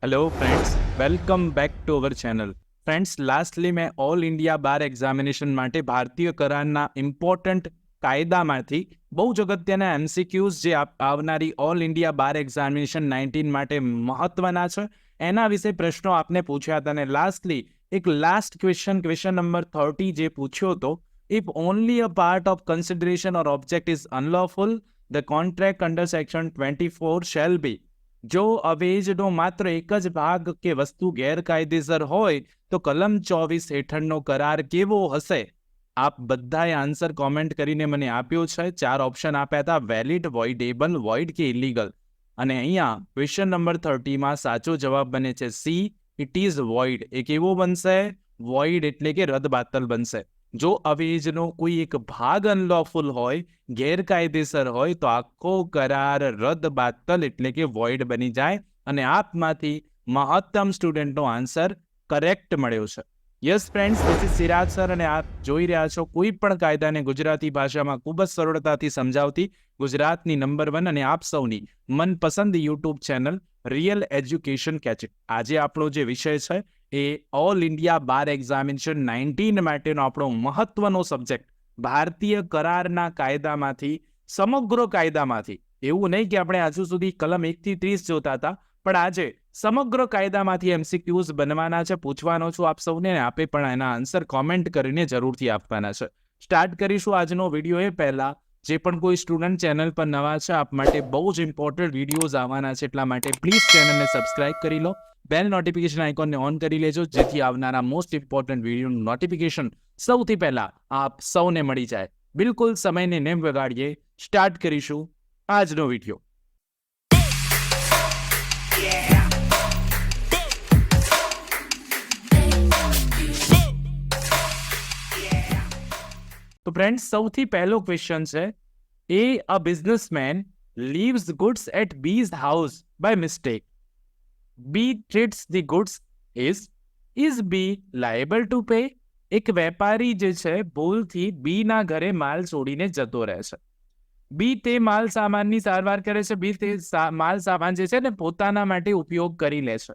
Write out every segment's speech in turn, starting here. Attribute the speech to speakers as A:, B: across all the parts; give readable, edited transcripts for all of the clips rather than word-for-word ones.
A: Hello friends, welcome back to our channel. Friends, lastly મેં all India બાર examination માટે ભારતીય કરારના important કાયદામાંથી બહુ જ અગત્યના એમસીક્યુઝ જે આવનારી ઓલ ઇન્ડિયા બાર એક્ઝામિનેશન 19 માટે મહત્વના છે એના વિશે પ્રશ્નો આપને પૂછ્યા હતા. અને લાસ્ટલી એક લાસ્ટ ક્વેશ્ચન નંબર 30 જે પૂછ્યો હતો, if only a part of consideration or object is unlawful, the contract under section 24 shall be. જો અવેજનો માત્ર એક જ ભાગ કે વસ્તુ ગેરકાયદેસર હોય તો કલમ 24 હેઠળનો કરાર કેવો હશે? આપ બધાએ આન્સર કોમેન્ટ કરીને મને આપ્યો છે. 4 ઓપ્શન આપ્યા હતા: વેલિડ, વોઇડેબલ, વોઇડ કે ઇલીગલ. અને અહીંયા ક્વેશ્ચન નંબર 30માં સાચો જવાબ બને છે સી, ઇટ ઇઝ વોઇડ. એ કેવો બનશે? વોઇડ એટલે કે રદબાતલ બનશે. જો અવેજનો કોઈ એક ભાગ અનલોફુલ હોય, ગેરકાયદેસર હોય, તો આખો કરાર રદબાતલ એટલે કે વોઇડ બની જાય. અને આપમાંથી મહત્તમ સ્ટુડન્ટનો આન્સર કરેક્ટ મળ્યો છે. Yes friends, this is Siraj sir અને આપ જોઈ રહ્યા છો કોઈ પણ કાયદાને ગુજરાતી ભાષામાં ખૂબ જ સરળતાથી સમજાવતી ગુજરાતની નંબર 1 અને આપ સૌની મનપસંદ યુટ્યુબ ચેનલ રિયલ એજ્યુકેશન કેચેટ. આજે આપણો જે વિષય છે એ ઓલ ઇન્ડિયા બાર એક્ઝામિનેશન 19 માટેનો આપણો મહત્વનો સબ્જેક્ટ ભારતીય કરારના કાયદામાંથી, સમગ્ર કાયદામાંથી. એવું નહીં કે આપણે હજુ સુધી કલમ 1 થી 30 જોતા હતા, પણ આજે સમગ્ર કાયદામાંથી એમસીક્યુઝ બનવાના છે. પૂછવાનો છું આપ સૌને, આપે પણ એના આન્સર કોમેન્ટ કરીને જરૂરથી આપવાના છે. સ્ટાર્ટ કરીશું આજનો વિડીયો. એ પહેલા જે પણ કોઈ સ્ટુડન્ટ ચેનલ પર નવા છે, આપ માટે બહુ જ ઇમ્પોર્ટન્ટ વિડીયોઝ આવવાના છે, એટલા માટે પ્લીઝ ચેનલને સબસ્ક્રાઇબ કરી લો, બેલ નોટિફિકેશન આઇકોનને ઓન કરી લેજો, જેથી આવનારા મોસ્ટ ઇમ્પોર્ટન્ટ વિડીયોનું નોટિફિકેશન સૌથી પહેલા આપ સૌને મળી જાય. બિલકુલ સમયને નેમ વગાડીએ, સ્ટાર્ટ કરીશું આજનો વિડીયો. તો ફ્રેન્ડ્સ, સૌથી પહેલો ક્વેશ્ચન છે, a businessman leaves goods at B's house by mistake. B treats the goods is B liable to pay? એક વેપારી જે છે ભૂલથી બી ના ઘરે માલ છોડીને જતો રહે છે. બી તે માલ સામાનની સારવાર કરે છે. બી તે માલ સામાન જે છે ને પોતાના માટે ઉપયોગ કરી લે છે.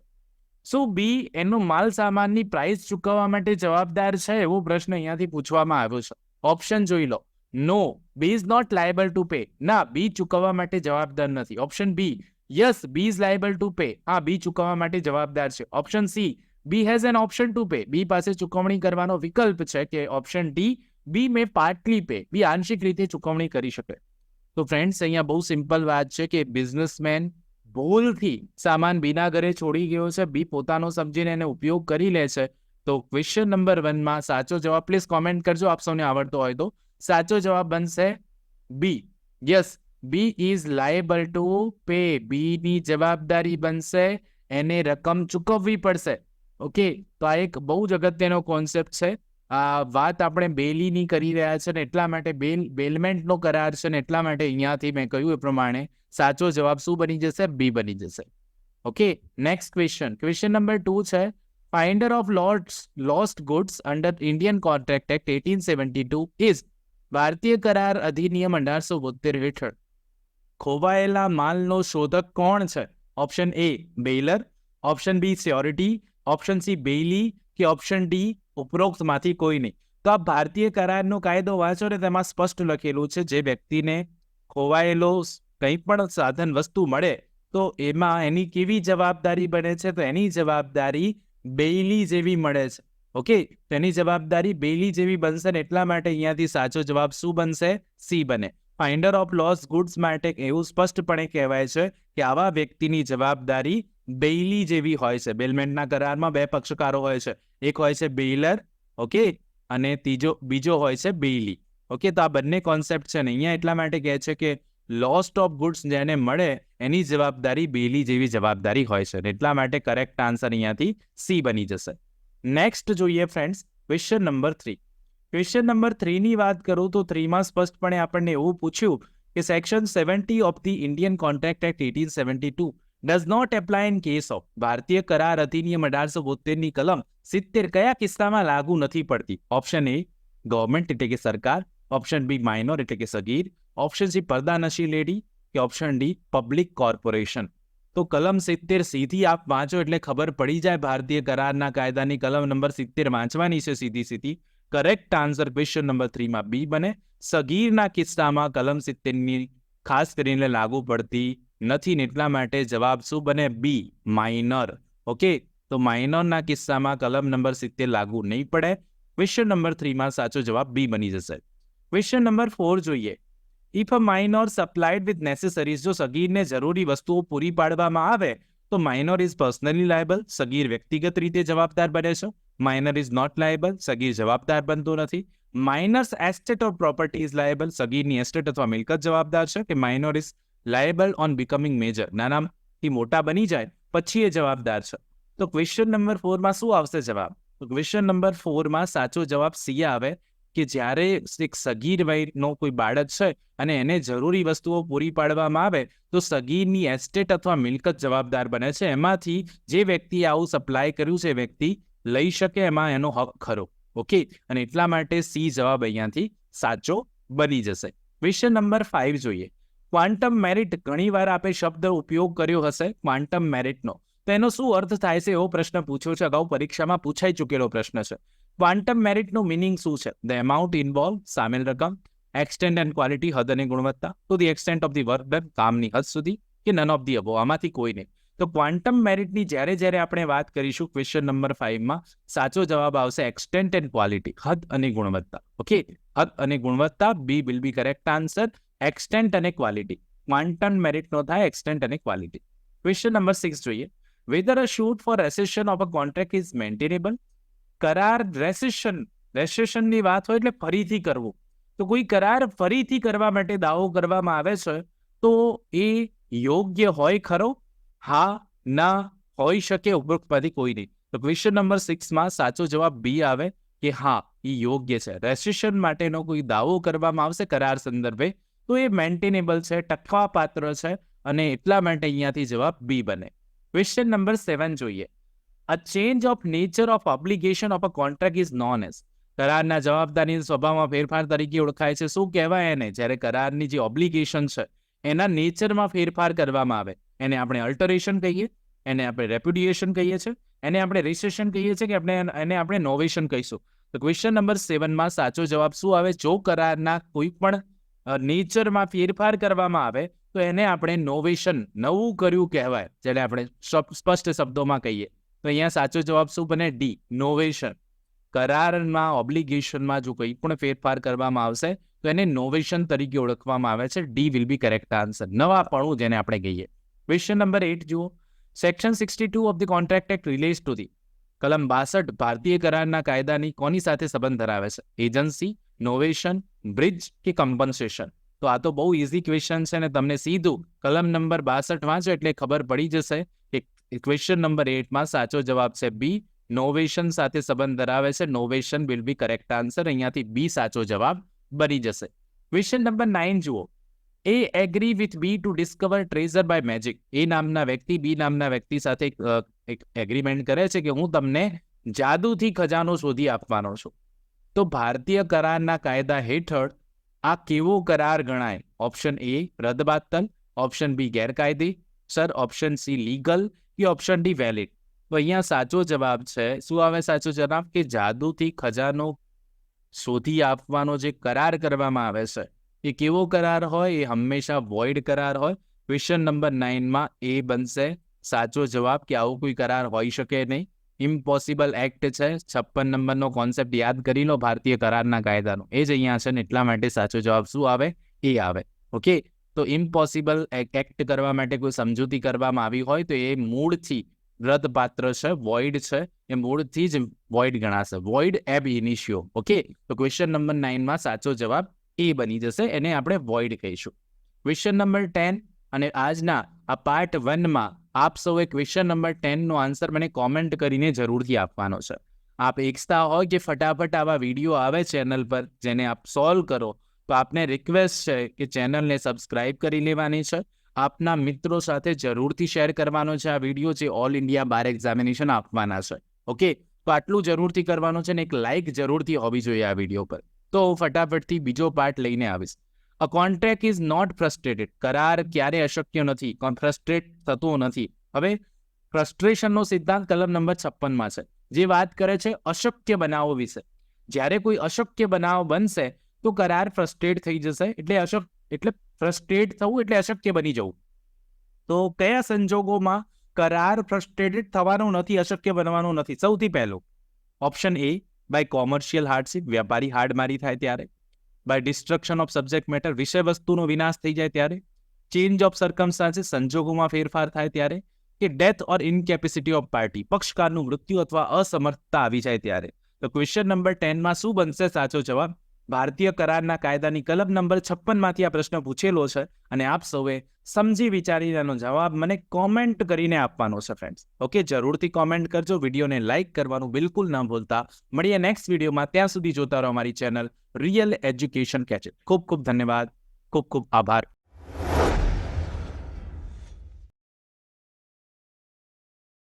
A: શું બી એનો માલ સામાનની પ્રાઇસ ચૂકવવા માટે જવાબદાર છે? એવો પ્રશ્ન અહીંયાથી પૂછવામાં આવ્યો છે. ઓપ્શન જોઈ લો. No, B is not liable to pay. ના, બી ચૂકવવા માટે જવાબદાર નથી. Option B, yes, B is liable to pay. હા, બી ચૂકવવા માટે જવાબદાર છે. Option C, B has an option to pay. B પાસે ચૂકવણી કરવાનો વિકલ્પ છે. કે option D, B may partly pay. B આંશિક રીતે ચૂકવણી કરી શકે. તો ફ્રેન્ડ્સ, અહીંયા બહુ સિમ્પલ વાત છે કે બિઝનેસમેન ભૂલથી સામાન બીના ઘરે છોડી ગયો છે. બી પોતાનો સમજીને એને ઉપયોગ કરી લે છે. તો ક્વેશ્ચન નંબર 1માં સાચો જવાબ, પ્લીઝ કોમેન્ટ કરજો આપ સૌને આવડતો હોય તો. સાચો જવાબ બનશે B. Yes, B is liable to pay. B ની જવાબદારી બનશે, એને રકમ ચૂકવવી પડશે. ઓકે, તો આ એક બહુ જ અગત્યનો કોન્સેપ્ટ છે. આ વાત આપણે બેલીની કરી રહ્યા છે ને એટલા માટે બેલમેન્ટનો કરાર છે ને એટલા માટે અહીંયાથી મેં કહ્યું એ પ્રમાણે સાચો જવાબ શું બની જશે? બી બની જશે. ઓકે, નેક્સ્ટ ક્વેશ્ચન નંબર 2 છે, finder of lost goods under Indian contract act 1872 is. ભારતીય કરાર અધિનિયમ 1872 હેઠળ ખોવાયેલા માલનો શોધક કોણ છે? Option A bailor, option B surety, option C bailee કે ઓપ્શન ડી ઉપરોક્તમાંથી કોઈ નહીં. તો આ ભારતીય કરારનો કાયદો વાંચો ને તેમાં સ્પષ્ટ લખેલું છે, જે વ્યક્તિને ખોવાયેલો કંઈ પણ સાધન વસ્તુ મળે તો એમાં એની કેવી જવાબદારી બને છે? તો એની જવાબદારી બેલી જેવી મળે છે. ઓકે, તેની જવાબદારી બેલી જેવી બનશે ને એટલા માટે અહીંયાથી સાચો જવાબ શું બનશે? સી બને. ફાઇન્ડર ઓફ લોસ્ટ ગુડ્સ માટે એવું સ્પષ્ટપણે કહેવાય છે કે આવા વ્યક્તિની જવાબદારી બેલી જેવી હોય છે. બેલમેન્ટના કરારમાં 2 પક્ષકારો હોય છે. એક હોય છે બેલર, ઓકે, અને બીજો હોય છે બેલી. ઓકે, તો આ બંને કોન્સેપ્ટ છે ને અહીંયા એટલા માટે કહે છે કે લોસ્ટ ઓફ ગુડ્સ જેને મળે એની જવાબદારી બેલી જેવી જવાબદારી હોય છે. એટલા માટે કરેક્ટ આન્સર અહીંયાથી સી બની જશે. નેક્સ્ટ જોઈએ friends, question number 3. Question number 3ની વાત કરું તો 3માં સ્પષ્ટપણે આપણને એવું પૂછ્યું કે section 70 of the Indian contract act 1872 does not apply in case of. ભારતીય કરાર અધિનિયમ 1872ની કલમ 70 કયા કિસ્સામાં લાગુ નથી પડતી? ઓપ્શન એ ગવર્મેન્ટ એટલે કે સરકાર, ઓપ્શન બી માઇનોર એટલે કે સગીર, ઓપ્શન સી પડદાનશી લેડી કે ઓપ્શન ડી પબ્લિક કોર્પોરેશન. તો કલમ 70 સીધી આપ વાંચો એટલે ખબર પડી જાય ભારતીય કરારના કાયદાની કલમ નંબર 70 વાંચવાની છે સીધી. કરેક્ટ આન્સર ક્વેશ્ચન નંબર 3 માં બી બને. સગીરના કિસ્સામાં કલમ 70ની ખાસ કરીને લાગુ પડતી નથી ને એટલા માટે જવાબ શું બને? બી, માઇનર. ઓકે, તો માઇનરના કિસ્સામાં કલમ નંબર 70 લાગુ નહીં પડે. ક્વેશ્ચન નંબર 3 માં સાચો જવાબ બી બની જશે. ક્વેશ્ચન નંબર 4 જોઈએ. ઇફ અ માઇનોર સપ્લાઇડ વિથ નેસેસરીઝ, જો સગીરને જરૂરી વસ્તુઓ પૂરી પાડવામાં આવે તો માઇનોર ઇઝ પર્સનલી લાયબલ, સગીર વ્યક્તિગત રીતે જવાબદાર બને છે. માઇનર ઇઝ નોટ લાયબલ, સગીર જવાબદાર બનતો નથી. Minor's estate or property is liable, સગીરની એસ્ટેટ અથવા મિલકત જવાબદાર છે. કે minor is liable on becoming major, નાનાથી મોટા બની જાય પછી એ જવાબદાર છે. તો ક્વેશ્ચન નંબર 4 માં શું આવશે જવાબ? તો ક્વેશ્ચન નંબર 4 માં સાચો જવાબ સી આવે કે જ્યારે એક સગીર વયનો કોઈ બાળક છે અને એને જરૂરી વસ્તુઓ પૂરી પાડવામાં આવે તો સગીરની એસ્ટેટ અથવા મિલકત જવાબદાર બને છે. એમાંથી જે વ્યક્તિએ આવું સપ્લાય કર્યું છે વ્યક્તિ લઈ શકે, એમાં એનો હક ખરો. ઓકે, અને એટલા માટે સી જવાબ અહીંયાથી સાચો બની જશે. ક્વેશ્ચન નંબર 5 જોઈએ. ક્વાન્ટમ મેરિટ, ઘણીવાર આપે શબ્દ ઉપયોગ કર્યો હશે ક્વાન્ટમ મેરિટનો, તો એનો શું અર્થ થાય છે એવો પ્રશ્ન પૂછ્યો છે. અગાઉ પરીક્ષામાં પૂછાઈ ચૂકેલો પ્રશ્ન છે. ક્વાન્ટમ મેરિટનું મિનિંગ શું છે? ધ એમાઉન્ટ ઇન્વોલ્વ, સામેલ રકમ. એક્સટેન્ટ એન્ડ ક્વોલિટી, હદ અને ગુણવત્તા. તો the extent of the work done, કામની હદ સુધી. કે નન ઓફ ધી અબો, આમાંથી કોઈ નહીં. તો ક્વાન્ટમ મેરિટની જ્યારે આપણે વાત કરીશું ક્વેશ્ચન નંબર 5 માં સાચો જવાબ આવશે એક્સટેન્ટ એન્ડ ક્વોલિટી, હદ અને ગુણવત્તા. ઓકે, હદ અને ગુણવત્તા, B will be correct answer. Extent અને ક્વોલિટી, ક્વાન્ટમ મેરિટનો થાય એક્સટેન્ટ અને ક્વોલિટી. ક્વેશ્ચન નંબર 6 જોઈએ. Whether a suit for rescission of a contract is maintainable. કરાર રેસેશનની વાત હોય એટલે ફરીથી કરવું. તો કોઈ કરાર ફરીથી કરવા માટે દાવો કરવામાં આવે છે તો એ યોગ્ય હોય ખરો? હા, ના, હોઈ શકે, ઉપરોક્તમાંથી કોઈ નહીં. તો ક્વેશ્ચન નંબર 6 માં સાચો જવાબ બી આવે કે હા, એ યોગ્ય છે. રેસેશન માટેનો કોઈ દાવો કરવામાં આવશે કરાર સંદર્ભે તો એ મેન્ટેનેબલ છે, ટકવાપાત્ર છે, અને એટલા માટે અહીંયાથી જવાબ બી બને. ક્વેશ્ચન નંબર 7 જોઈએ. A change of nature of obligation of a contract is known as. કરારના જવાબદારીના સ્વભાવમાં ફેરફાર તરીકે ઓળખાય છે. શું કહેવાય એને? જ્યારે કરારની જે ઓબ્લિગેશન છે એના નેચરમાં ફેરફાર કરવામાં આવે એને આપણે અલ્ટરેશન કહીએ, એને આપણે રેપ્યુડિએશન કહીએ છીએ, એને આપણે રિસેશન કહીએ છીએ, કે એને આપણે નોવેશન કહીશું. તો ક્વેશ્ચન નંબર 7 માં સાચો જવાબ શું આવે? જો કરારના કોઈ પણ નેચરમાં ફેરફાર કરવામાં આવે તો એને આપણે નોવેશન, નવું કર્યું કહેવાય, જેને આપણે સ્પષ્ટ શબ્દોમાં કહીએ. તો અહીંયા સાચો જવાબ શું બને? ડી, નોવેશન. કરારમાં ઓબ્લિગેશનમાં જો કંઈ પણ ફેરફાર કરવામાં આવશે તો એને નોવેશન તરીકે ઓળખવામાં આવે છે. D will be correct answer, નવાપણું જેને આપણે કહીએ. ક્વેશ્ચન નંબર 8 જુઓ. Section 62 of the contract act relates to the. કલમ 62 ભારતીય કરારના કાયદાની કોની સાથે સંબંધ ધરાવે છે? એજન્સી, નોવેશન, બ્રિજ કે કમ્પન્સેશન? તો આ તો બહુ ઇઝી ક્વેશ્ચન છે ને તમને સીધું કલમ નંબર 62 વાંચો એટલે ખબર પડી જશે કે ક્વેશ્ચન નંબર 8 માં સાચો જવાબ છે બી, નોવેશન સાથે સંબંધ ધરાવે છે. નોવેશન વિલ બી કરેક્ટ આન્સર. અહીંયાથી બી સાચો જવાબ બની જશે. ક્વેશ્ચન નંબર 9 જુઓ. A agree with B to discover treasure by magic. A નામના વ્યક્તિ બી નામના વ્યક્તિ સાથે એક એગ્રીમેન્ટ કરે છે કે હું તમને જાદુથી ખજાનો શોધી આપવાનો છું. તો ભારતીય કરારના કાયદા હેઠળ આ કેવો કરાર ગણાય? ઓપ્શન એ રદબાતલ, ઓપ્શન બી ગેરકાયદેસર, ઓપ્શન સી લીગલ કે ઓપ્શન ડી વેલિડ? તો અહીંયા સાચો જવાબ છે, શું આવે સાચો જવાબ? કે જાદુથી ખજાનો શોધી આપવાનો જે કરાર કરવામાં આવે છે એ કેવો કરાર હોય? એ હંમેશા વોઇડ કરાર હોય. ક્વેશ્ચન નંબર 9 માં એ બનશે સાચો જવાબ કે આવો કોઈ કરાર હોઈ શકે નહીં. ઇમ્પોસિબલ એક્ટ છે. 56 નંબરનો કોન્સેપ્ટ યાદ કરી લો ભારતીય કરારના કાયદાનો, એ જ અહીંયા છે ને એટલા માટે સાચો જવાબ શું આવે? એ આવે. ઓકે, તો ઇમ્પોસિબલ એક્ટ કરવા માટે કોઈ સમજૂતી કરવામાં આવી હોય તો એ મૂળથી રદપાત્ર છે, વોઇડ છે, એ મૂળથી જ વોઇડ ગણાશે. વોઇડ એબ ઇનિશિયો. ઓકે, તો ક્વેશ્ચન નંબર 9 માં સાચો જવાબ એ બની જશે, એને આપણે વોઇડ કહીશું. ક્વેશ્ચન નંબર 10 અને આજના આ પાર્ટ 1 માં આપ સૌએ ક્વેશ્ચન નંબર 10 નો આન્સર મને કોમેન્ટ કરીને જરૂરથી આપવાનો છે. આપ ઈચ્છતા હોય કે ફટાફટ આવા વિડીયો આવે ચેનલ પર જેને આપ સોલ્વ કરો તો આપને રિક્વેસ્ટ છે કે ચેનલને સબસ્ક્રાઇબ કરી લેવાની છે. આપના મિત્રો સાથે જરૂરથી શેર કરવાનો છે આ વિડીયો જે ઓલ ઇન્ડિયા બાર એક્ઝામિનેશન આપવાના છે. ઓકે, તો આટલું જરૂરથી કરવાનું છે ને એક લાઇક જરૂરથી હોવી જોઈએ આ વિડીયો પર. તો ફટાફટથી બીજો પાર્ટ લઈને આવીશ. અ કોન્ટ્રાક્ટ ઇઝ નોટ ફ્રસ્ટ્રેટેડ. કરાર ક્યારે અશક્ય નથી, ફ્રસ્ટ્રેટ થતો નથી. હવે ફ્રસ્ટ્રેશનનો સિદ્ધાંત કલમ નંબર 56માં છે, જે વાત કરે છે અશક્ય બનાવો વિશે. જ્યારે કોઈ અશક્ય બનાવ બનશે તો કરાર ફ્રસ્ટ્રેટ થઈ જશે. એટલે ફ્રસ્ટ્રેટ થવું એટલે અશક્ય બની જવું. તો કયા સંજોગોમાં કરાર ફ્રસ્ટ્રેટેડ થવાનો નથી, અશક્ય બનવાનો નથી? સૌથી પહેલું ઓપ્શન એ, બાય કોમર્શિયલ હાર્ડશીપ, વ્યાપારી હાડમારી થાય ત્યારે. By destruction of subject matter, વિષય વસ્તુનો વિનાશ થઈ જાય ત્યારે. ચેન્જ ઓફ સર્કમસ્ટાન્સીસ, સંજોગોમાં ફેરફાર થાય ત્યારે. કે ડેથ ઓર ઇનકેપેસિટી ઓફ પાર્ટી, પક્ષકારનું મૃત્યુ અથવા અસમર્થતા આવી જાય ત્યારે. તો ક્વેશ્ચન નંબર 10માં શું બનશે સાચો જવાબ? ભારતીય કરારના કાયદાની કલમ નંબર 56માંથી આ પ્રશ્ન પૂછેલો છે અને આપ સૌએ સમજી વિચારીને એનો જવાબ મને કોમેન્ટ કરીને આપવાનો છે ફ્રેન્ડ્સ. ઓકે, જરૂરથી કોમેન્ટ કરજો. વિડીયોને લાઇક કરવાનું બિલકુલ ના ભૂલતા. મળીએ નેક્સ્ટ વિડીયોમાં. ત્યાં સુધી જોતા રહો અમારી ચેનલ રિયલ એજ્યુકેશન કેચેટ. ખૂબ ખૂબ ધન્યવાદ. ખૂબ ખૂબ આભાર.